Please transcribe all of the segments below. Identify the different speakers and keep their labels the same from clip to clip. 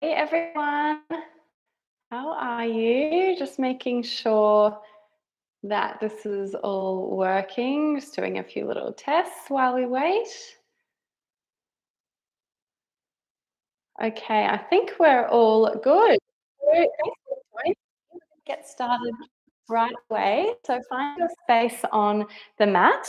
Speaker 1: Hey everyone, how are you? Just making sure that this is all working. Just doing a few little tests while we wait. Okay, I think we're all good. So thanks for joining. We're gonna get started right away. So find your space on the mat.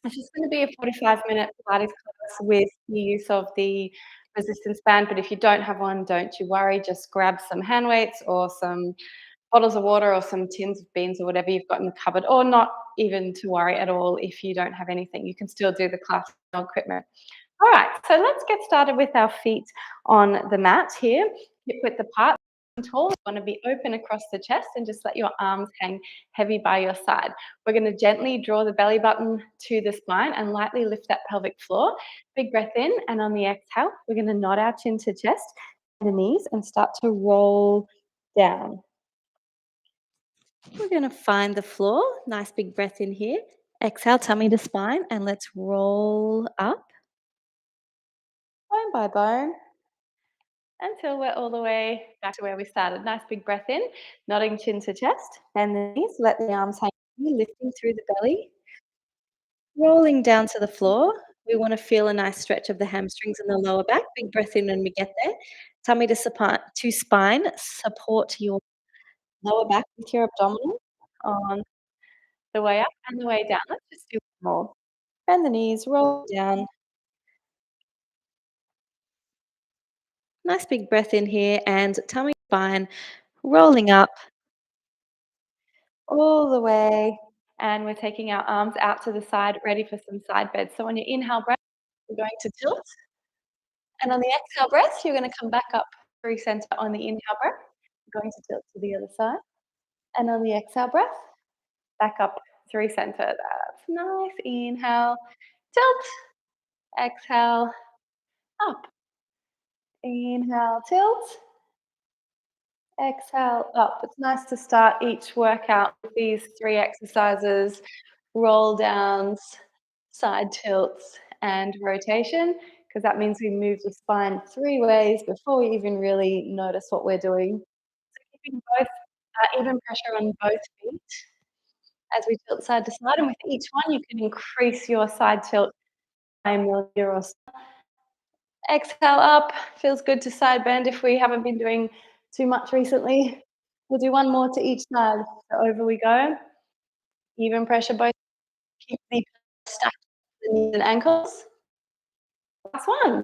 Speaker 1: It's just going to be a 45-minute Pilates class with the use of the resistance band. But if you don't have one, don't you worry. Just grab some hand weights or some bottles of water or some tins of beans or whatever you've got in the cupboard, or not even to worry at all if you don't have anything. You can still do the class with no equipment. All right, so let's get started with our feet on the mat here, hip width apart. Tall. You want to be open across the chest and just let your arms hang heavy by your side. We're going to gently draw the belly button to the spine and lightly lift that pelvic floor. Big breath in, and on the exhale, we're going to nod our chin to chest, the knees, and start to roll down. We're going to find the floor. Nice big breath in here. Exhale, tummy to spine, and let's roll up bone by bone until we're all the way back to where we started. Nice big breath in, nodding chin to chest, and the knees. Let the arms hang, lifting through the belly, rolling down to the floor. We want to feel a nice stretch of the hamstrings and the lower back. Big breath in when we get there. Tummy to spine. Support your lower back with your abdominal on the way up and the way down. Let's just do one more. Bend the knees, roll down. Nice big breath in here, and tummy spine rolling up all the way. And we're taking our arms out to the side, ready for some side bends. So on your inhale breath, we're going to tilt. And on the exhale breath, you're going to come back up through center on the inhale breath. You're going to tilt to the other side. And on the exhale breath, back up through center. That's nice. Inhale, tilt. Exhale, up. Inhale, tilt. Exhale, up. It's nice to start each workout with these 3 exercises: roll downs, side tilts, and rotation, because that means we move the spine 3 ways before we even really notice what we're doing. So keeping both even pressure on both feet as we tilt side to side, and with each one, you can increase your side tilt by a millimeter or so. Exhale up. Feels good to side bend if we haven't been doing too much recently. We'll do one more to each side. So over we go. Even pressure both. Keep the stacked the knees and ankles. Last one.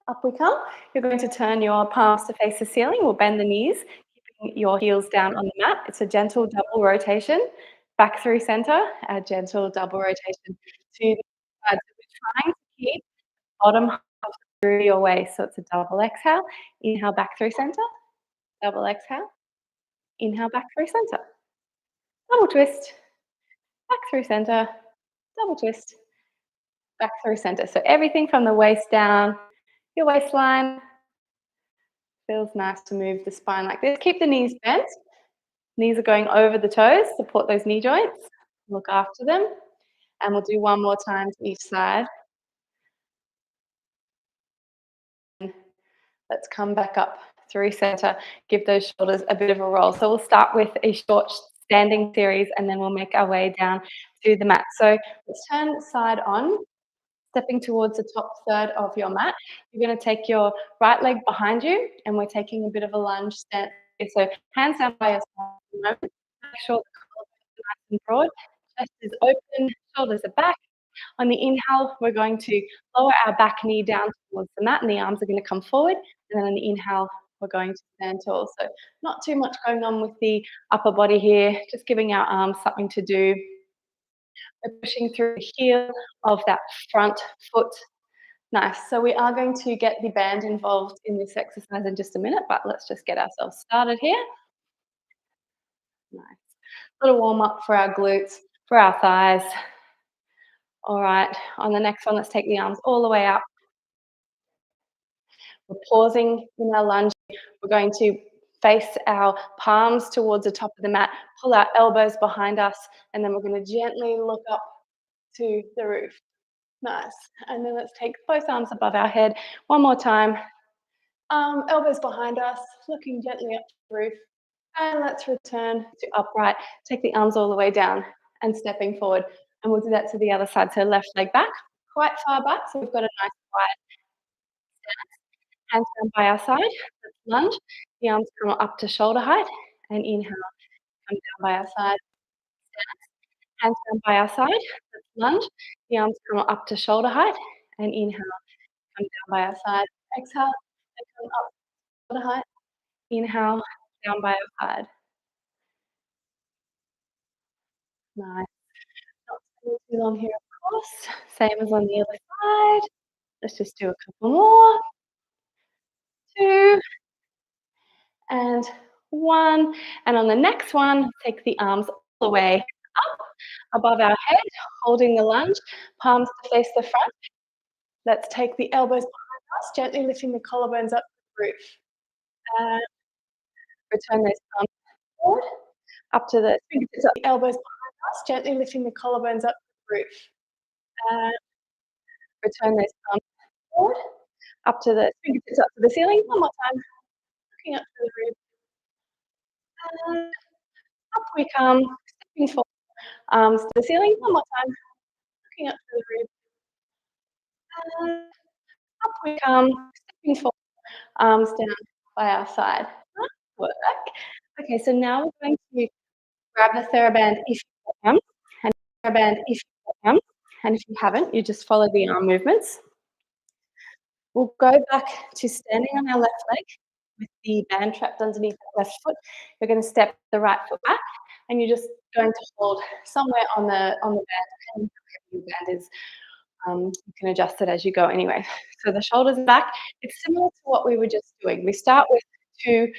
Speaker 1: Up we come. You're going to turn your palms to face the ceiling. We'll bend the knees, keeping your heels down on the mat. It's a gentle double rotation. Back through center. A gentle double rotation to the side. So we're trying to keep bottom half through your waist. So it's a double exhale. Inhale back through center. Double exhale. Inhale back through center. Double twist. Back through center. Double twist. Back through center. So everything from the waist down, your waistline. Feels nice to move the spine like this. Keep the knees bent. Knees are going over the toes. Support those knee joints. Look after them. And we'll do one more time to each side. Let's come back up through center. Give those shoulders a bit of a roll. So we'll start with a short standing series, and then we'll make our way down to the mat. So let's turn side on, stepping towards the top third of your mat. You're going to take your right leg behind you, and we're taking a bit of a lunge stance. So hands down by your side at the moment. Make sure the collarbone is nice and broad. Chest is open, shoulders are back. On the inhale, we're going to lower our back knee down towards the mat, and the arms are going to come forward. And then on the inhale, we're going to stand tall. So not too much going on with the upper body here, just giving our arms something to do. We're pushing through the heel of that front foot. Nice. So we are going to get the band involved in this exercise in just a minute, but let's just get ourselves started here. Nice. Little warm up for our glutes, for our thighs. All right. On the next one, let's take the arms all the way up. We're pausing in our lunge. We're going to face our palms towards the top of the mat, pull our elbows behind us, and then we're going to gently look up to the roof. Nice. And then let's take both arms above our head. One more time. Elbows behind us, looking gently up to the roof. And let's return to upright. Take the arms all the way down and stepping forward. And we'll do that to the other side. So left leg back, quite far back. So we've got a nice wide stance. Hands down by our side. Let's lunge. The arms come up to shoulder height. And inhale, come down by our side. Hands down by our side. Let's lunge. The arms come up to shoulder height. And inhale, come down by our side. Exhale, and come up shoulder height. Inhale, down by our side. Nice. Not spending too long here, of course. Same as on the other side. Let's just do a couple more. 2 and 1. And on the next one, take the arms all the way up above our head, holding the lunge, palms to face the front. Let's take the elbows behind us, gently lifting the collarbones up to the roof. And return those palms forward, up to the fingertips up, the elbows behind us, gently lifting the collarbones up to the roof. And return those palms forward, up to the fingertips up to the ceiling. One more time, looking up to the roof. And up we come, stepping forward, arms to the ceiling. One more time, looking up to the roof. And up we come, stepping forward, arms down by our side. Nice work. Okay, so now we're going to grab the TheraBand if you can, and TheraBand if you can, and if you haven't, you just follow the arm movements. We'll go back to standing on our left leg with the band trapped underneath the left foot. You're gonna step the right foot back, and you're just going to hold somewhere on the band, depending how heavy your band is. You can adjust it as you go anyway. So the shoulders back, it's similar to what we were just doing. We start with 2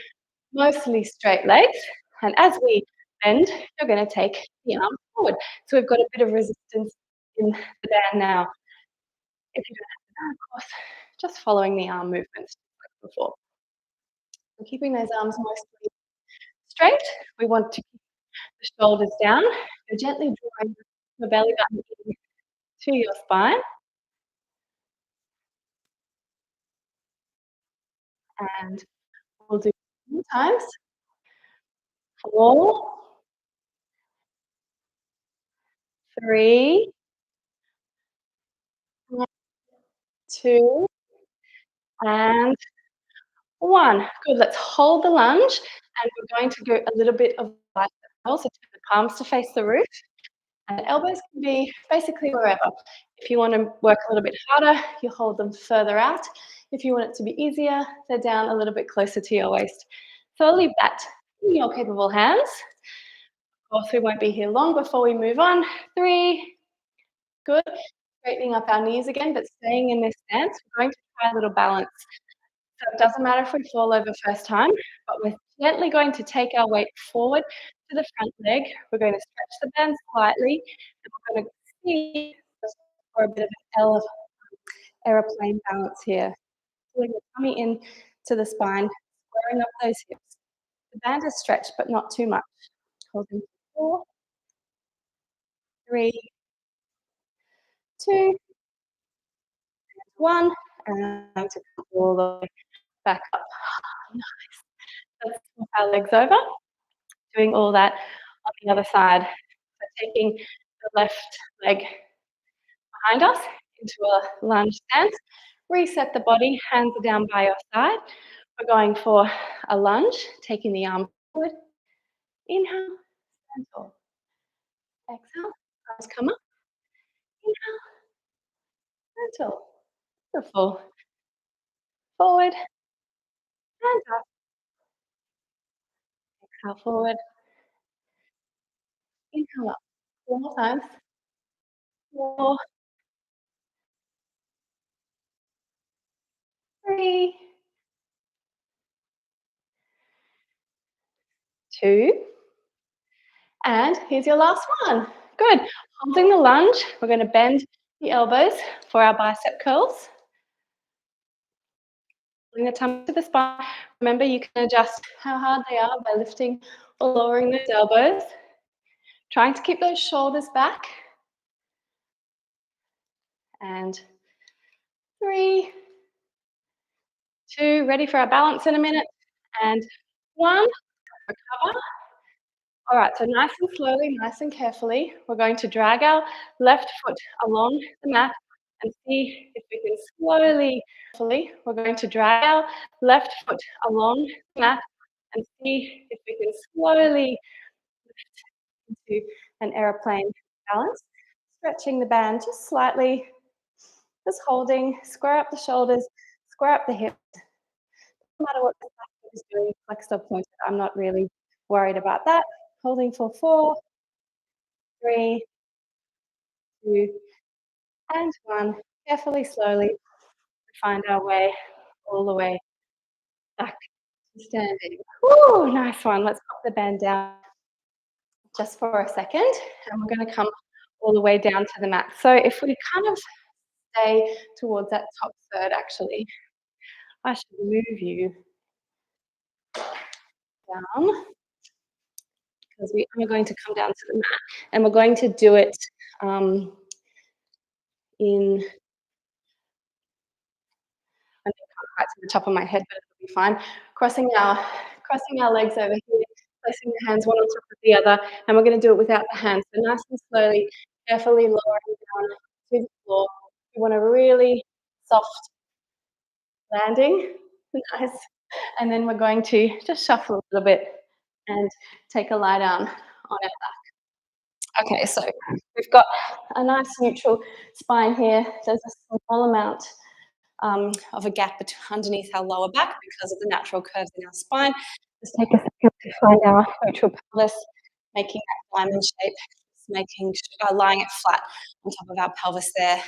Speaker 1: mostly straight legs, and as we bend, you're gonna take the arm forward. So we've got a bit of resistance in the band now. If you don't have the band, of course, just following the arm movements like before. So keeping those arms mostly straight, we want to keep the shoulders down. So gently drawing the belly button in to your spine, and we'll do 2 times. 4, 3, 2, and 1. Good. Let's hold the lunge, and we're going to go a little bit of bicep curls, so turn the palms to face the roof, and elbows can be basically wherever. If you wanna work a little bit harder, you hold them further out. If you want it to be easier, they're down a little bit closer to your waist. So I'll leave that in your capable hands. Of course, we won't be here long before we move on. 3, good. Straightening up our knees again, but staying in this stance. We're going to try a little balance. So it doesn't matter if we fall over first time, but we're gently going to take our weight forward to the front leg. We're going to stretch the band slightly, and we're going to see for a bit of an aeroplane balance here. Pulling the tummy in to the spine, squaring up those hips. The band is stretched, but not too much. Holding 4, 3, 2, 1, and to come all the way back up. Let's flip our legs over, doing all that on the other side. So taking the left leg behind us into a lunge stance. Reset the body, hands are down by your side. We're going for a lunge, taking the arm forward. Inhale, stand tall. Exhale, arms come up. Inhale, stand tall. Beautiful. Forward and up. Exhale, forward. Inhale up. 4 more times. 4, 3, 2, and here's your last one. Good. Holding the lunge, we're gonna bend the elbows for our bicep curls. Bring the tummy to the spine. Remember, you can adjust how hard they are by lifting or lowering those elbows. Trying to keep those shoulders back and 3, 2, ready for our balance in a minute, and 1, recover. All right, so nice and slowly, nice and carefully, we're going to drag our left foot along the mat and see if we can slowly, carefully, we're going to drag our left foot along the mat and see if we can slowly lift into an aeroplane balance, stretching the band just slightly, just holding, square up the shoulders, square up the hips. No matter what the back foot is doing, flexed or pointed, I'm not really worried about that. Holding for 4, 3, 2, and 1. Carefully, slowly, find our way all the way back to standing. Woo, nice one. Let's pop the band down just for a second, and we're gonna come all the way down to the mat. So if we kind of stay towards that top third, actually, I should move you down because we are going to come down to the mat, and we're going to do it um, in I can't quite to the top of my head, but it'll be fine. Crossing our legs over here, placing the hands one on top of the other, and we're gonna do it without the hands. So nice and slowly, carefully lowering down to the floor. You want a really soft landing. Nice. And then we're going to just shuffle a little bit and take a lie down on our back. Okay, so we've got a nice neutral spine here. There's a small amount of a gap underneath our lower back because of the natural curves in our spine. Just take a second to find our neutral pelvis, making that diamond shape, lying it flat on top of our pelvis there.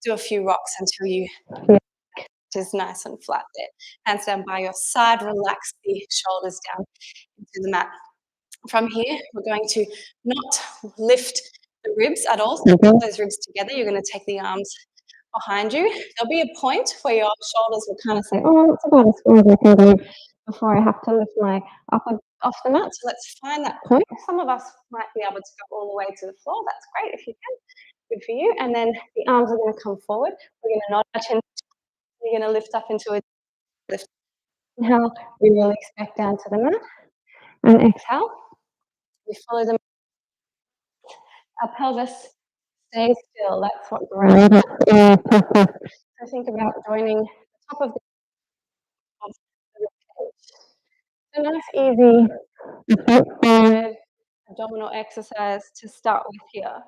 Speaker 1: Do a few rocks until you feel it is nice and flat there. Hands down by your side, relax the shoulders down into the mat. From here, we're going to not lift the ribs at all. So put those ribs together. You're going to take the arms behind you. There'll be a point where your shoulders will kind of say, "Oh, that's about as far as I can go before I have to lift my upper off the mat." So let's find that point. Some of us might be able to go all the way to the floor. That's great if you can. Good for you. And then the arms are going to come forward. We're going to nod our chin. You're going to lift up into a lift. Inhale, we release back down to the mat. And exhale, we follow the our pelvis stays still. That's what grounds us. So think about joining the top of the ribcage. A nice, easy, straightforward abdominal exercise to start with here.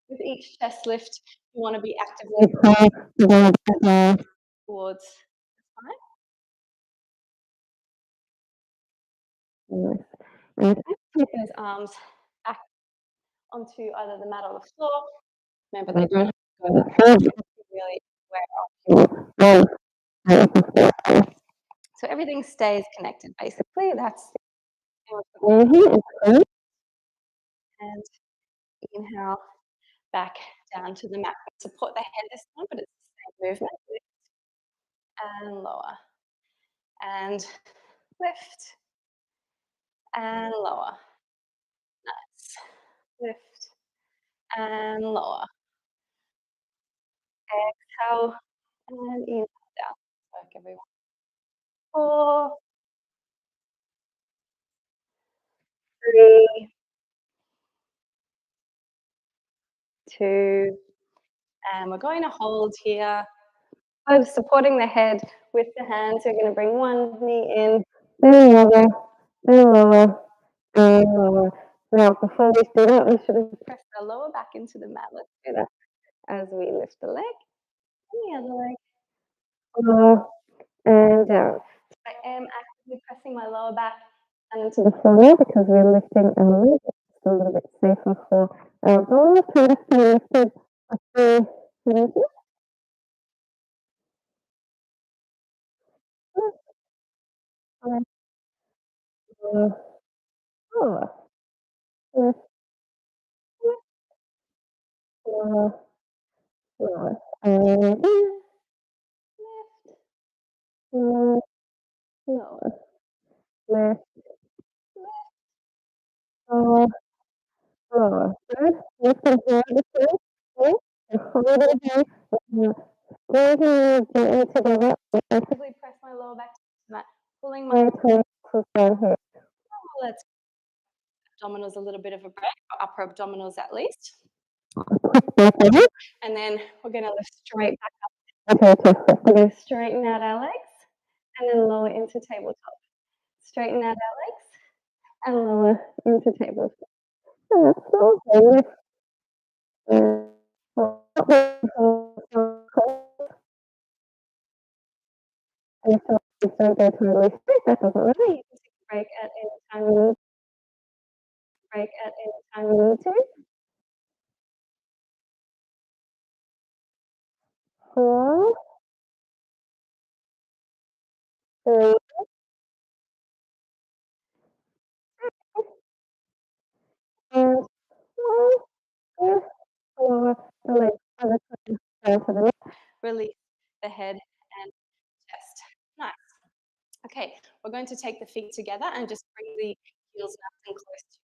Speaker 1: With each chest lift, you want to be actively towards the spine. And keep those arms back onto either the mat or the floor. Remember, they don't have to go that far. You really wear off your so everything stays connected, basically. That's and inhale back down to the mat. Support the head this time, but it's the same movement. Lift and lower. And lift and lower. Nice. Lift and lower. Exhale and inhale down. Work everyone. 4, 3, 2, and we're going to hold here. Supporting the head with the hands. You're going to bring one knee in, then lower, then lower, and lower. Now, before we do that, we should have pressed the lower back into the mat. Let's do that as we lift the leg and the other leg. Lower and down. I am actively pressing my lower back and into the floor because we're lifting our leg. It's just a little bit safer for our abdominal. Try to stay lifted for 3 minutes. Lower, lower, lift, lift, lower, lower, and lift, lower, lower, lift, lower, lower. Good. Lift and hold the two. Good. And hold it again. Breathing gently together. Actively press my lower back to the mat, pulling my toes to side hip. Let's abdominals a little bit of a break, or upper abdominals at least. And then we're going to lift straight back up. Okay, we're going to straighten out our legs and then lower into tabletop. Straighten out our legs and lower into tabletop. And so don't go totally straight. That doesn't matter. You can take a break at any time you need. Break at any time you need to. 4, 3, and 1. Good. Lower the legs over time. Down to the neck. Release the head and chest. Nice. Okay, we're going to take the feet together and just bring the heels nice and close to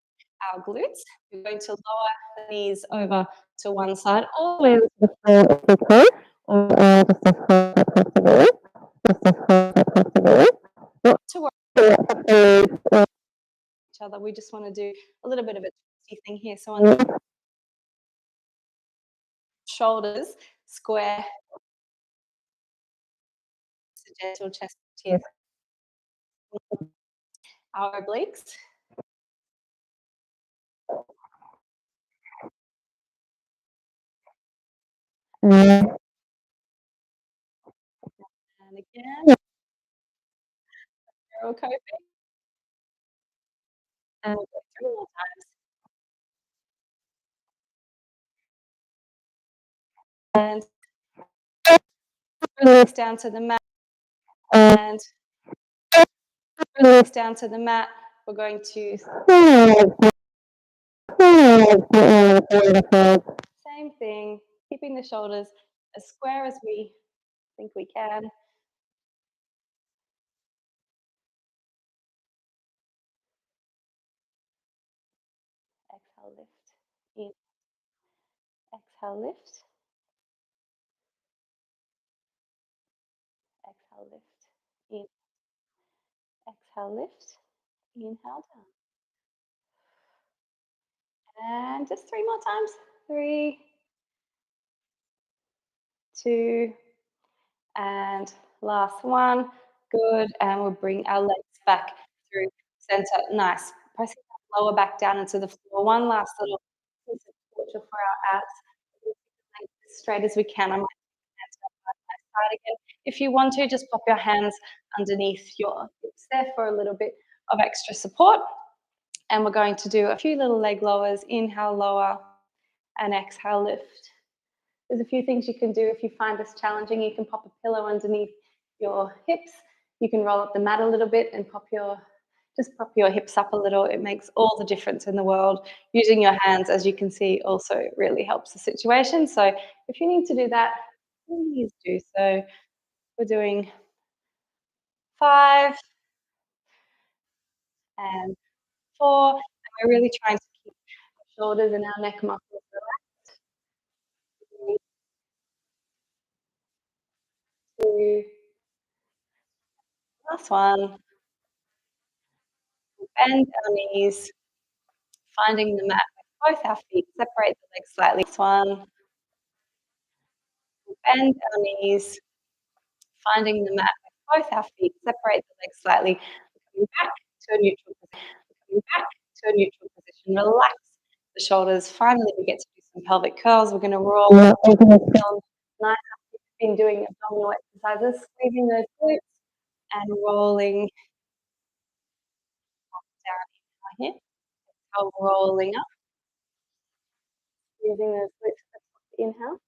Speaker 1: our glutes. We're going to lower the knees over to one side, all the way to the floor if you can, or just as far as possible. Just as far as possible. Not to worry about each other. We just want to do a little bit of a twisty thing here. So on the shoulders, square, gentle chest tears. Our obliques. And again, you're okay. And we'll go 3 more times. And release down to the mat. And release down to the mat. We're going to same thing, keeping the shoulders as square as we think we can. Exhale, lift. In. Exhale, lift. Exhale, lift. In. Exhale, lift. Inhale down. And just 3 more times. 3, 2, and last one. Good. And we'll bring our legs back through center. Nice. Pressing that lower back down into the floor. One last little piece of torture for our abs. As straight as we can. I might hands up by my side again. If you want to, just pop your hands underneath your hips there for a little bit of extra support. And we're going to do a few little leg lowers. Inhale, lower, and exhale, lift. There's a few things you can do if you find this challenging. You can pop a pillow underneath your hips. You can roll up the mat a little bit and just pop your hips up a little. It makes all the difference in the world. Using your hands, as you can see, also really helps the situation. So if you need to do that, please do so. We're doing 5 and 4. And we're really trying to keep our shoulders and our neck muscles relaxed. 3, 2, last one. Bend our knees, finding the mat with both our feet. Separate the legs slightly. This one. Bend our knees, finding the mat with both our feet. Separate the legs slightly. Coming back to a neutral position. Coming back to a neutral position. Relax the shoulders. Finally, we get to do some pelvic curls. We're going to roll up. Nice. We've been doing abdominal exercises, squeezing those glutes and rolling down here. Rolling up, squeezing those glutes at the inhale.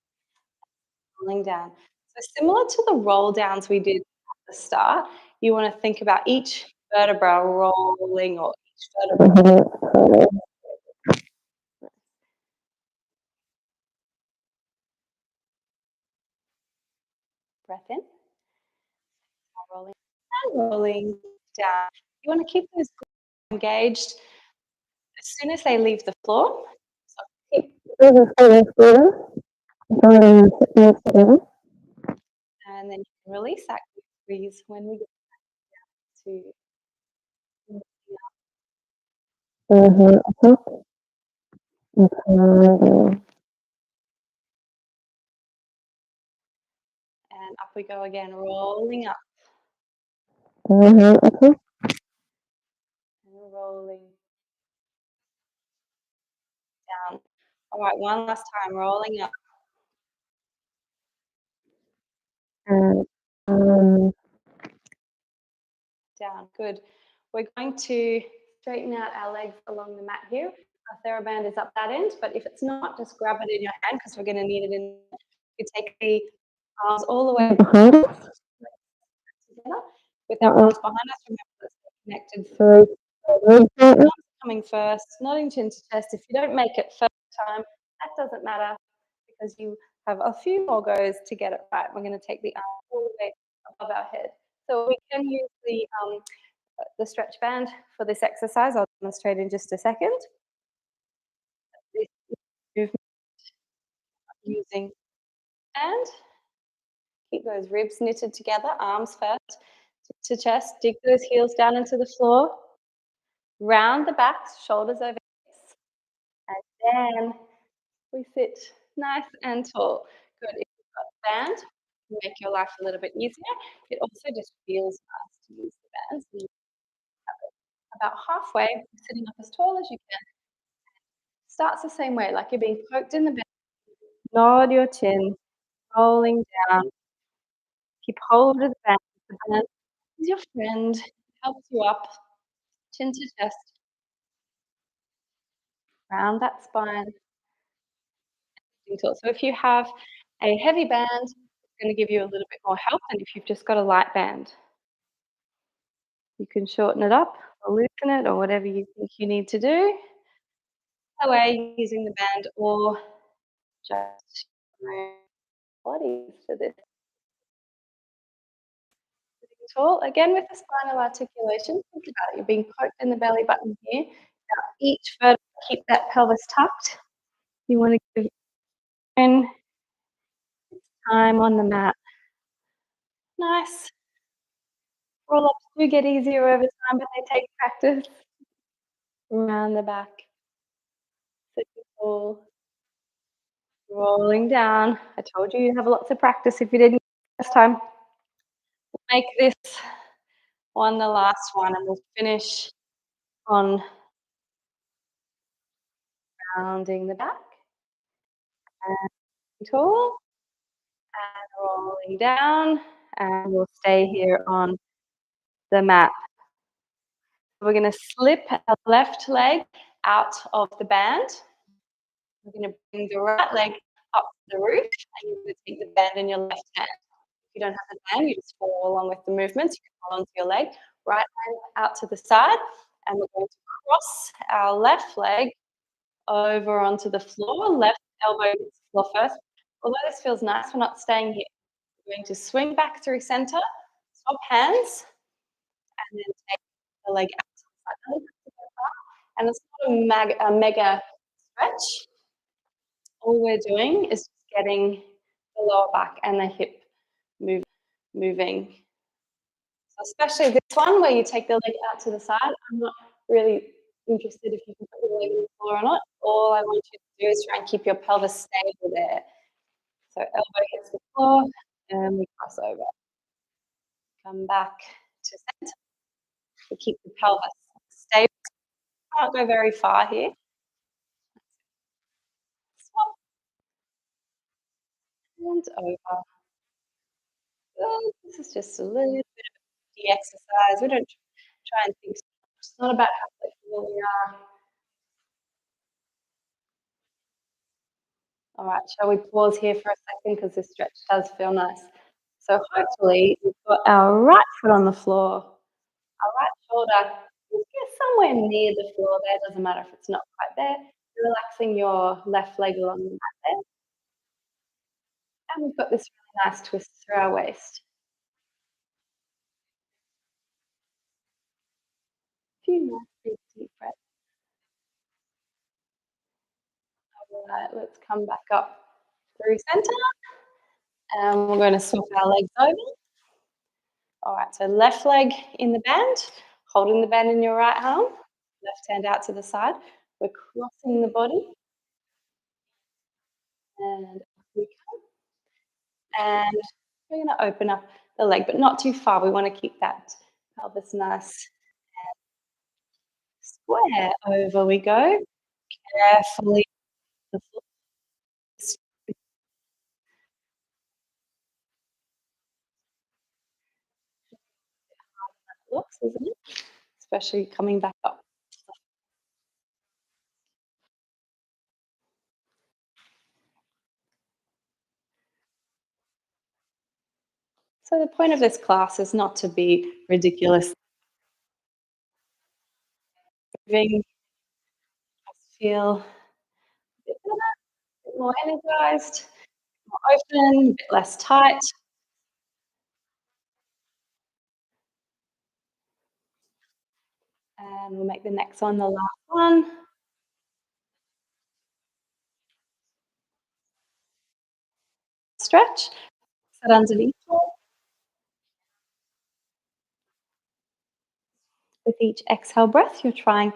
Speaker 1: Rolling down. So similar to the roll downs we did at the start, you want to think about each vertebra rolling or each vertebra. Breath in, rolling and rolling down. You want to keep those glutes engaged as soon as they leave the floor. So keep moving forward, together. and then you can release that squeeze when we get to
Speaker 2: Mhm, mhm.
Speaker 1: and up we go again, rolling up
Speaker 2: Mhm, mhm.
Speaker 1: and rolling down. All right, one last time, rolling up,
Speaker 2: And, um,
Speaker 1: down. Good. We're going to straighten out our legs along the mat here. Our TheraBand is up that end, but if it's not, just grab it in your hand because we're going to need it in. You take the arms all the way
Speaker 2: behind us?
Speaker 1: together with our
Speaker 2: Uh-uh.
Speaker 1: arms behind us. Remember, let's stay connected.
Speaker 2: Sorry.
Speaker 1: Arms coming first, nodding chin to chest. If you don't make it first time, that doesn't matter because you have a few more goes to get it right. We're going to take the arm all the way above our head. So we can use the stretch band for this exercise. I'll demonstrate in just a second. This movement using and keep those ribs knitted together, arms first to chest, dig those heels down into the floor, round the back, shoulders over hips, and then we sit nice and tall. Good. If you've got a band, it'll make your life a little bit easier. It also just feels nice to use the band. So you have it about halfway, sitting up as tall as you can. Starts the same way, like you're being poked in the belly. Nod your chin, rolling down. Keep hold of the band. The band is your friend. Helps you up, chin to chest, round that spine. So if you have a heavy band, it's going to give you a little bit more help than if you've just got a light band. You can shorten it up or loosen it or whatever you think you need to do. That way, using the band or just your body for this tall. Again, with the spinal articulation, think about it. You're being poked in the belly button here. Now, each vertebra, keep that pelvis tucked. You want to give in time on the mat. Nice. Roll ups do get easier over time, but they take practice. Around the back. Sit tall. Rolling down. I told you you'd have lots of practice if you didn't last time. Make this one the last one, and we'll finish on rounding the back and tall and rolling down, and we'll stay here on the mat. We're gonna slip our left leg out of the band. We're gonna bring the right leg up the roof, and you're gonna take the band in your left hand. If you don't have the band, you just follow along with the movements. You can hold onto your leg, right hand out to the side, and we're going to cross our left leg over onto the floor. Left elbow hits the floor first. Although this feels nice, we're not staying here. We're going to swing back through center, swap hands, and then take the leg out to the side. Doesn't have to go far, and it's not a mega stretch. All we're doing is just getting the lower back and the hip move, moving. So especially this one where you take the leg out to the side. I'm not really interested if you can put your leg on the floor or not. All I want you to do is try and keep your pelvis stable there. So elbow hits the floor and we cross over. Come back to center. We keep the pelvis stable. Can't go very far here. Swap and over. Good. This is just a little bit of the exercise. We don't try and think so much. It's not about how flexible we are. All right, shall we pause here for a second because this stretch does feel nice. So hopefully we've got our right foot on the floor, our right shoulder is somewhere near the floor there, doesn't matter if it's not quite there. You're relaxing your left leg along the mat there. And we've got this really nice twist through our waist. A few nice big deep breaths. All right, let's come back up through center. And we're gonna swap our legs over. All right, so left leg in the band, holding the band in your right arm, left hand out to the side. We're crossing the body, and up we come. And we're gonna open up the leg, but not too far. We wanna keep that pelvis nice square. Over we go. Carefully the foot looks, isn't it? Especially coming back up. So the point of this class is not to be ridiculous. Moving, just feel a bit better, a bit more energized, more open, a bit less tight. And we'll make the next one the last one. Stretch, sit underneath it. With each exhale breath, you're trying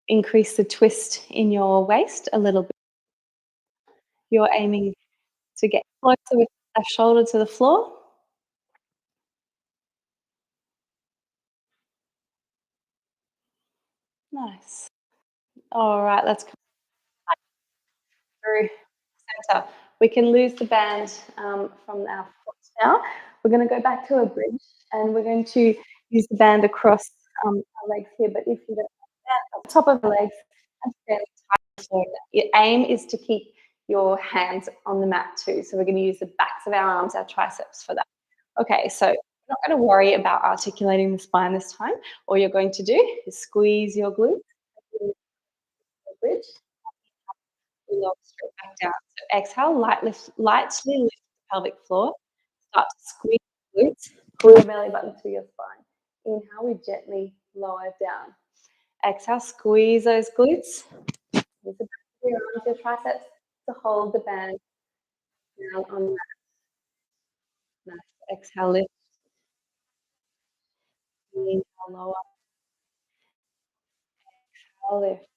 Speaker 1: increase the twist in your waist a little bit. You're aiming to get closer with the left shoulder to the floor. Nice. All right, let's come through center. We can lose the band from our foot now. We're going to go back to a bridge and we're going to use the band across our legs here. But if you don't have that, on top of the legs and fairly tight. So your aim is to keep your hands on the mat too. So we're going to use the backs of our arms, our triceps for that. Okay, so we're not going to worry about articulating the spine this time. All you're going to do is squeeze your glutes, bridge, lower straight back down. So exhale, lightly lift the pelvic floor. Start to squeeze the glutes, pull your belly button to your spine. Inhale, we gently lower down. Exhale, squeeze those glutes. Use the back of your arms, your triceps to hold the band down on that. Nice. Exhale, lift. Inhale, lower. Exhale, lift.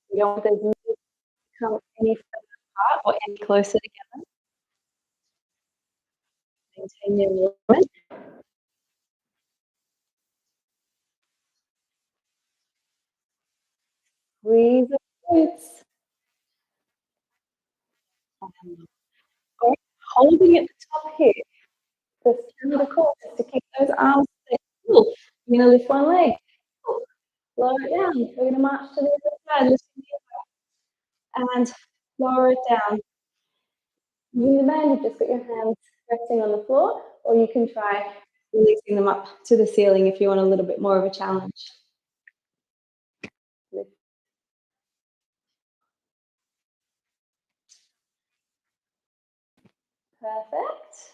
Speaker 1: You don't want those knees to come any further apart or any closer together. Maintain your movement. Squeeze the glutes. Or holding at the top here. The stem of the core is to keep those arms there. Cool. You're gonna lift one leg. Cool. Lower it down. We're gonna march to the other side. Lifting the other and lower it down. Using the band, you've just got your hands resting on the floor, or you can try releasing them up to the ceiling if you want a little bit more of a challenge. Lift. Perfect.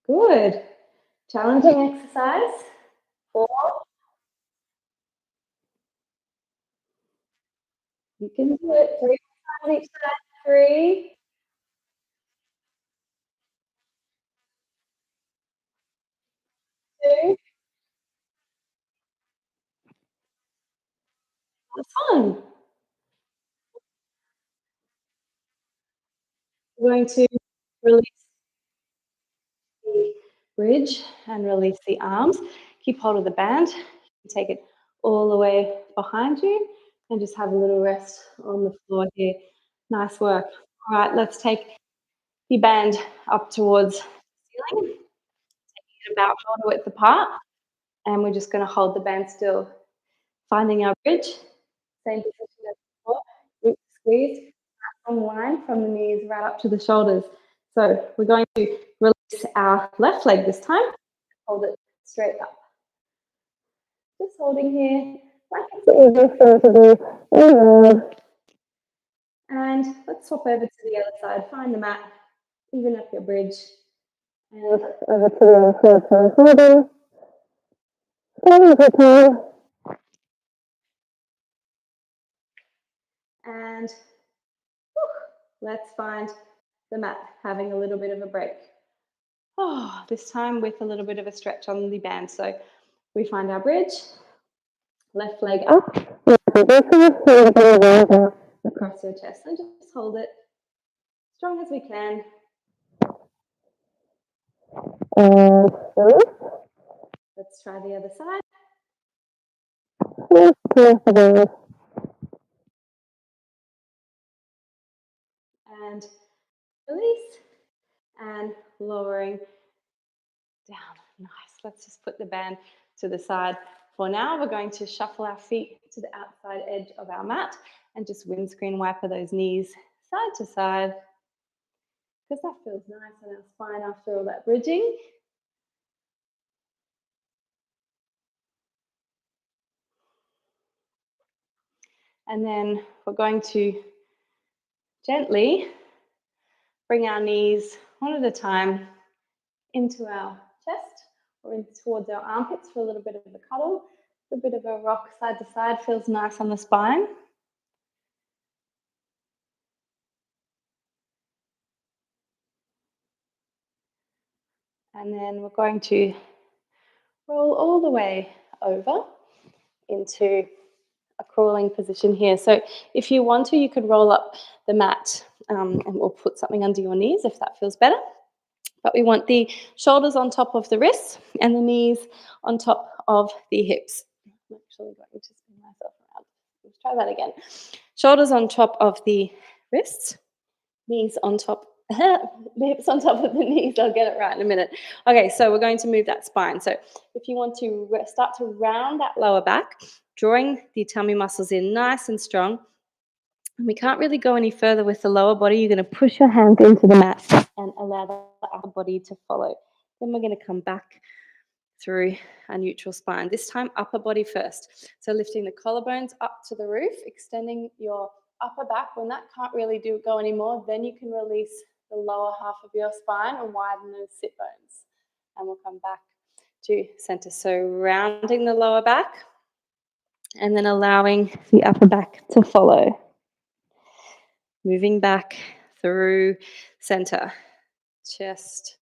Speaker 1: Good. Challenging exercise. 4. You can do it. 3 times each side. 3, 2. That's fun. We're going to release the bridge and release the arms. Keep hold of the band. Take it all the way behind you and just have a little rest on the floor here. Nice work. All right, let's take your band up towards the ceiling, taking it about shoulder width apart, and we're just going to hold the band still, finding our bridge. Same position as before. Glute squeeze, line from the knees right up to the shoulders. So we're going to release our left leg this time. Hold it straight up. Just holding here, like it's easy for to do. And let's swap over to the other side. Find the mat, even up your bridge, and over to the other side. Holding, and let's find the mat having a little bit of a break. Oh, this time with a little bit of a stretch on the band. So we find our bridge, left leg up across your chest, and just hold it strong as we can. Let's try the other side. And release, and lowering down. Nice. Let's just put the band to the side. For now, we're going to shuffle our feet to the outside edge of our mat and just windscreen wiper those knees side to side, because that feels nice on our spine after all that bridging. And then we're going to gently bring our knees one at a time into our chest or in towards our armpits for a little bit of a cuddle. A bit of a rock side to side feels nice on the spine. And then we're going to roll all the way over into a crawling position here. So if you want to, you could roll up the mat and we'll put something under your knees if that feels better. But we want the shoulders on top of the wrists and the knees on top of the hips. I'm actually going to spin myself around. Let's try that again. Shoulders on top of the wrists, knees on top, the hips on top of the knees. I'll get it right in a minute. Okay, so we're going to move that spine. So if you want to start to round that lower back, drawing the tummy muscles in nice and strong. And we can't really go any further with the lower body. You're going to push your hands into the mat and allow the upper body to follow. Then we're going to come back through a neutral spine. This time, upper body first. So lifting the collarbones up to the roof, extending your upper back. When that can't really go anymore, then you can release the lower half of your spine and widen those sit bones. And we'll come back to center. So rounding the lower back and then allowing the upper back to follow. Moving back through center. Chest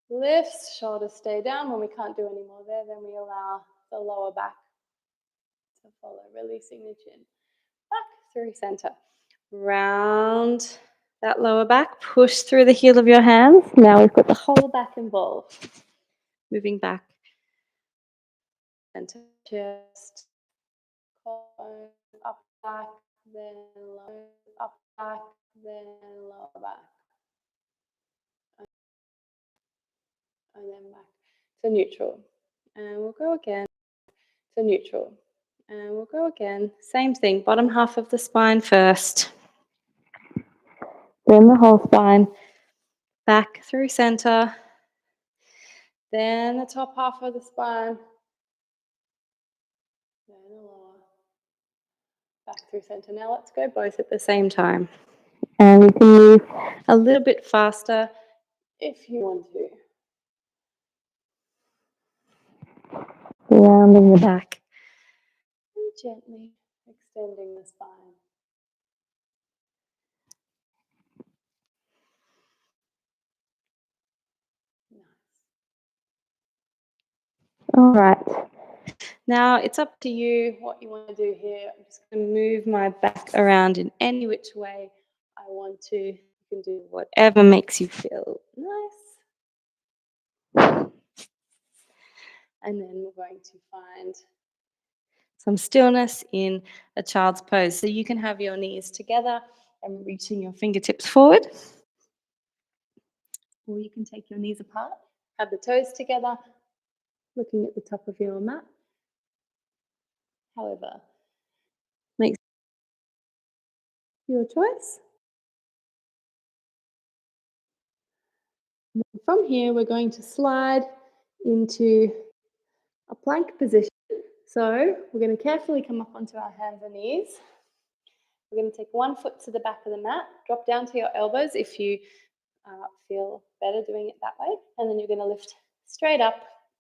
Speaker 1: lifts, shoulders stay down. When we can't do any more there, then we allow the lower back to follow, releasing the chin. Back through center. Round that lower back, push through the heel of your hands. Now we've got the whole back involved. Moving back. Center, chest, collar, up back, then lower, up back, then lower back. And then back to neutral. And we'll go again to neutral. And we'll go again. Same thing, bottom half of the spine first. Then the whole spine. Back through center. Then the top half of the spine. Then the lower. Back through center. Now let's go both at the same time. And we can move a little bit faster if you want to. Rounding the back. And gently extending the spine. All right. Now it's up to you what you want to do here. I'm just going to move my back around in any which way I want to. You can do whatever makes you feel nice. And then we're going to find some stillness in a child's pose. So you can have your knees together and reaching your fingertips forward. Or you can take your knees apart, have the toes together, looking at the top of your mat. However, makes your choice. From here, we're going to slide into a plank position. So we're going to carefully come up onto our hands and knees. We're going to take one foot to the back of the mat, drop down to your elbows if you feel better doing it that way, and then you're going to lift straight up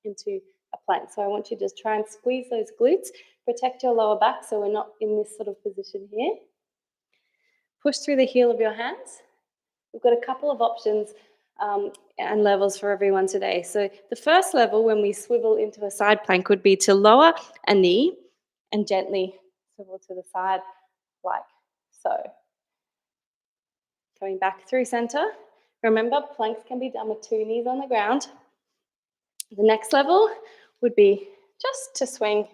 Speaker 1: into a plank. So I want you to just try and squeeze those glutes, protect your lower back so we're not in this sort of position here. Push through the heel of your hands We've got a couple of options and levels for everyone today. So the first level, when we swivel into a side plank, would be to lower a knee and gently swivel to the side like so. Going back through center. Remember, planks can be done with 2 knees on the ground. The next level would be just to swing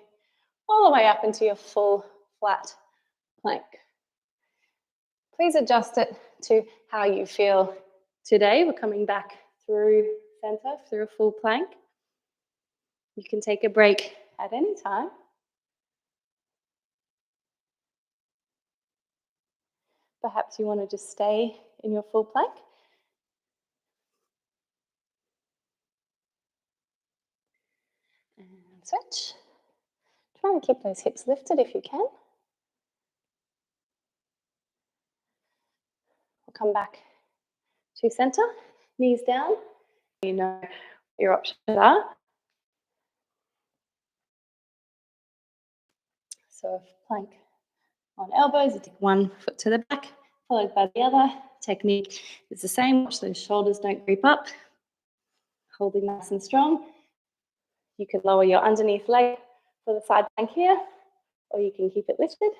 Speaker 1: all the way up into your full flat plank. Please adjust it to how you feel today. We're coming back through center, through a full plank. You can take a break at any time. Perhaps you want to just stay in your full plank. And switch. Try and keep those hips lifted if you can. We'll come back to center, knees down. You know what your options are. So a plank on elbows, you take one foot to the back, followed by the other. Technique is the same. Watch those shoulders don't creep up. Holding nice and strong. You could lower your underneath leg for the side plank here, or you can keep it lifted.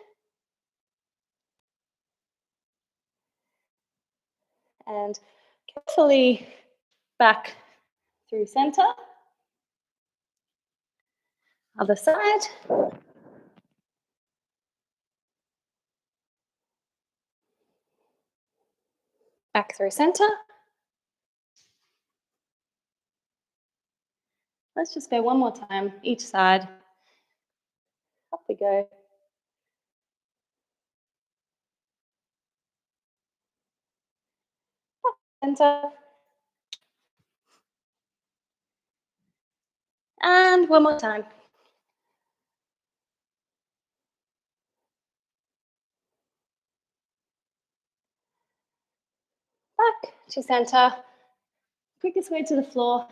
Speaker 1: And carefully back through center. Other side. Back through center. Let's just go one more time, each side. Up we go. Back center. And one more time. Back to center. Quickest way to the floor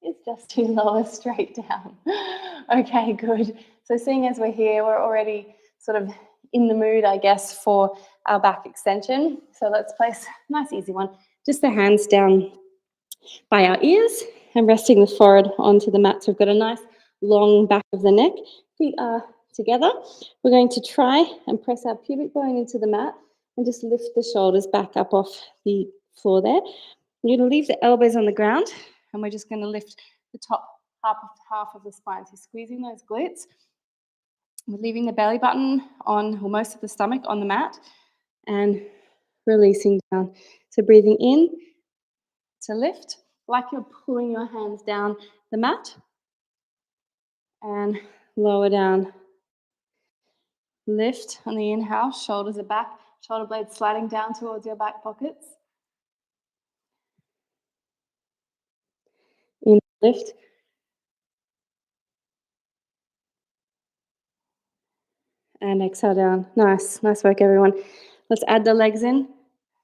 Speaker 1: is just to lower straight down. Okay, good. So seeing as we're here, we're already sort of in the mood, I guess, for our back extension. So let's place a nice easy one. Just the hands down by our ears and resting the forehead onto the mat. So we've got a nice long back of the neck. Feet are together. We're going to try and press our pubic bone into the mat and just lift the shoulders back up off the floor there. You're going to leave the elbows on the ground and we're just going to lift the top half of the spine. So squeezing those glutes. We're leaving the belly button on, or most of the stomach on the mat, and releasing down. So breathing in to lift, like you're pulling your hands down the mat, and lower down. Lift on the inhale, shoulders are back, shoulder blades sliding down towards your back pockets. In lift. And exhale down. Nice work, everyone. Let's add the legs in.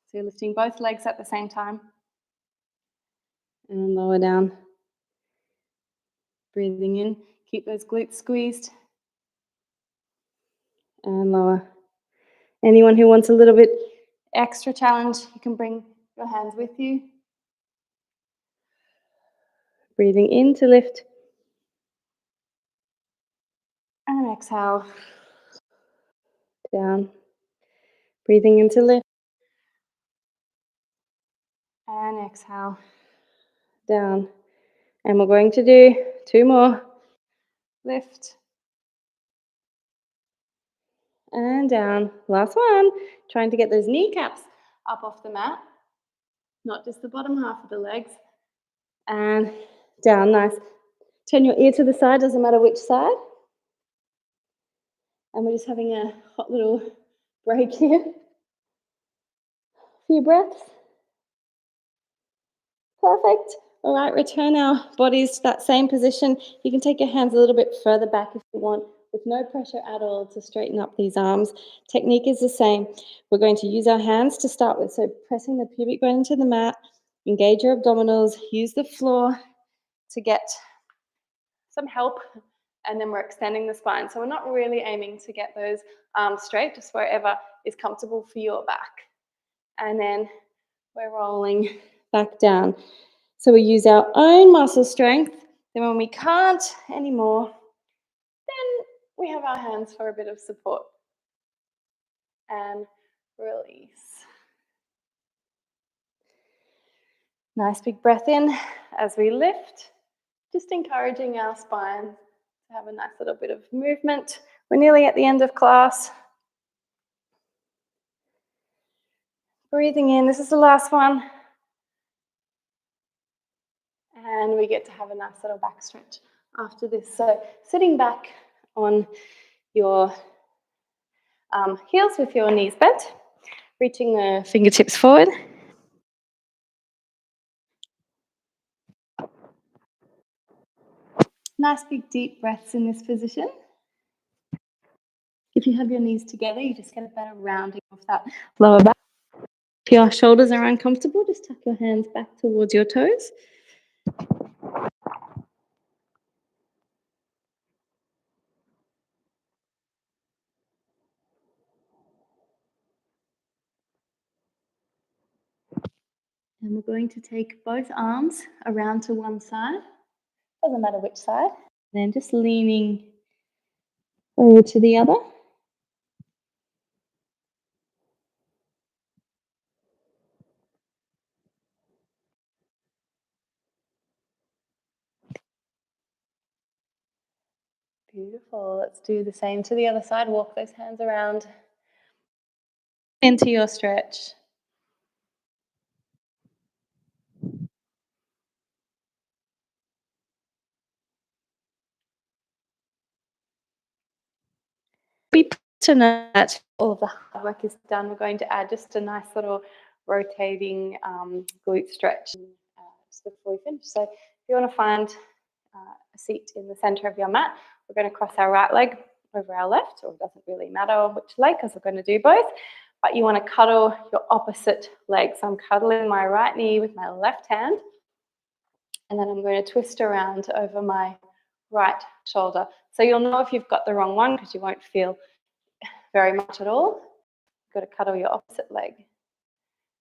Speaker 1: So you're lifting both legs at the same time. And lower down. Breathing in. Keep those glutes squeezed. And lower. Anyone who wants a little bit extra challenge, you can bring your hands with you. Breathing in to lift. And exhale. Down. Breathing in to lift. And exhale. Down. And we're going to do 2 more. Lift. And down. Last one. Trying to get those kneecaps up off the mat. Not just the bottom half of the legs. And down. Nice. Turn your ear to the side, doesn't matter which side. And we're just having a hot little break here. Few breaths. Perfect. All right, return our bodies to that same position. You can take your hands a little bit further back if you want, with no pressure at all to straighten up these arms. Technique is the same. We're going to use our hands to start with. So pressing the pubic bone into the mat, engage your abdominals, use the floor to get some help, and then we're extending the spine. So we're not really aiming to get those arms straight, just wherever is comfortable for your back. And then we're rolling back down. So we use our own muscle strength. Then when we can't anymore, then we have our hands for a bit of support. And release. Nice big breath in as we lift, just encouraging our spine to have a nice little bit of movement. We're nearly at the end of class. Breathing in, this is the last one. And we get to have a nice little back stretch after this. So sitting back on your heels with your knees bent, reaching the fingertips forward. Nice big deep breaths in this position. If you have your knees together, you just get a better rounding of that lower back. If your shoulders are uncomfortable, just tuck your hands back towards your toes. And we're going to take both arms around to one side. Doesn't matter which side. Then just leaning over to the other. Beautiful. Let's do the same to the other side. Walk those hands around into your stretch. Be to know that all of the hard work is done. We're going to add just a nice little rotating glute stretch just before we finish. So if you want to find a seat in the center of your mat, we're going to cross our right leg over our left, or it doesn't really matter which leg because we're going to do both. But you want to cuddle your opposite leg. So I'm cuddling my right knee with my left hand, and then I'm going to twist around over my right shoulder. So you'll know if you've got the wrong one because you won't feel very much at all. You've got to cuddle your opposite leg.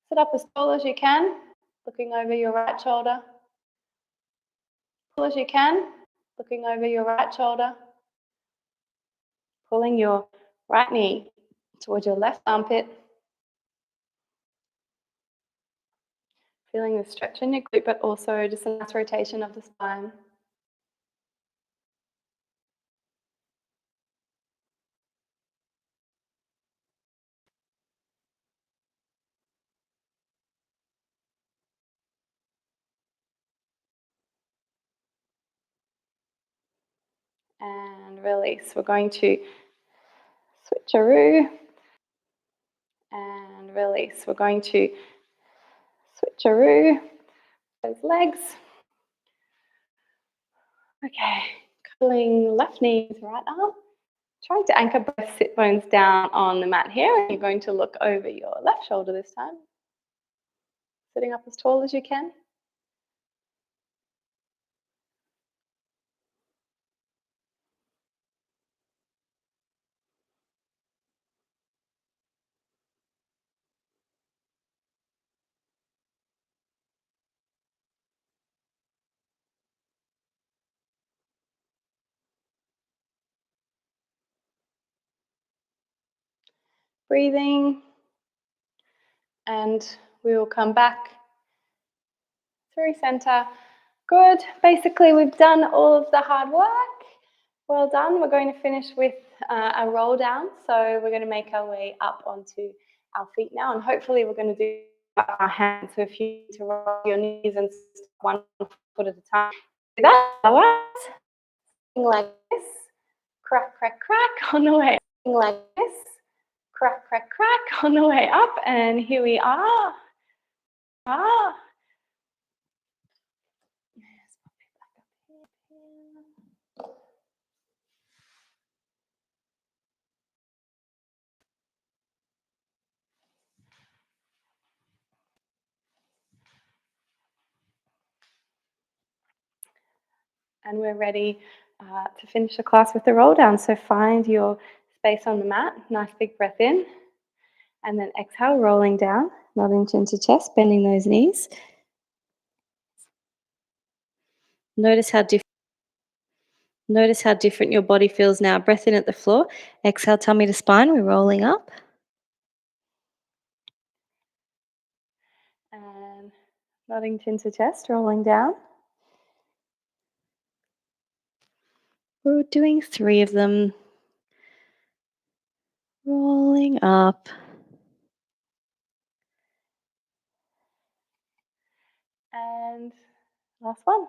Speaker 1: Sit up as tall as you can, looking over your right shoulder. Pull as you can, looking over your right shoulder. Pulling your right knee towards your left armpit. Feeling the stretch in your glute, but also just a nice rotation of the spine. And release. We're going to switcheroo and release. We're going to switcheroo those legs. Okay, cuddling left knee with right arm. Trying to anchor both sit bones down on the mat here, and you're going to look over your left shoulder this time. Sitting up as tall as you can. Breathing. And we will come back through center. Good. Basically, we've done all of the hard work. Well done. We're going to finish with a roll down. So we're going to make our way up onto our feet now, and hopefully we're going to do our hands. So if you need to roll your knees and one foot at a time, do that. Otherwise, like this, crack, crack, crack on the way. Like this, crack, crack, crack on the way up, and here we are. And we're ready to finish the class with the roll down. So find your space on the mat, nice big breath in, and then exhale, rolling down. nodding chin to chest, bending those knees. Notice how different your body feels now. Breath in at the floor. Exhale, tummy to spine. We're rolling up. And nodding chin to chest, rolling down. We're doing 3 of them. Rolling up. And last one.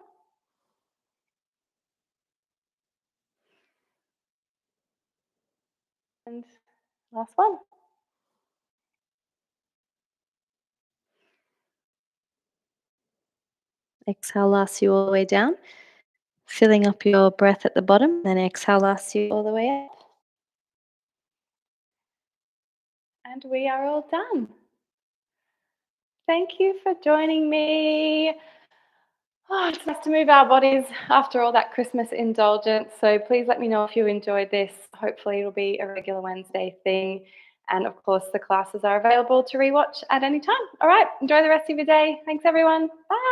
Speaker 1: And last one. Exhale lasts you all the way down. Filling up your breath at the bottom. Then exhale lasts you all the way up. And we are all done. Thank you for joining me. Oh, it's nice to move our bodies after all that Christmas indulgence. So please let me know if you enjoyed this. Hopefully it'll be a regular Wednesday thing. And of course, the classes are available to rewatch at any time. All right, enjoy the rest of your day. Thanks, everyone. Bye.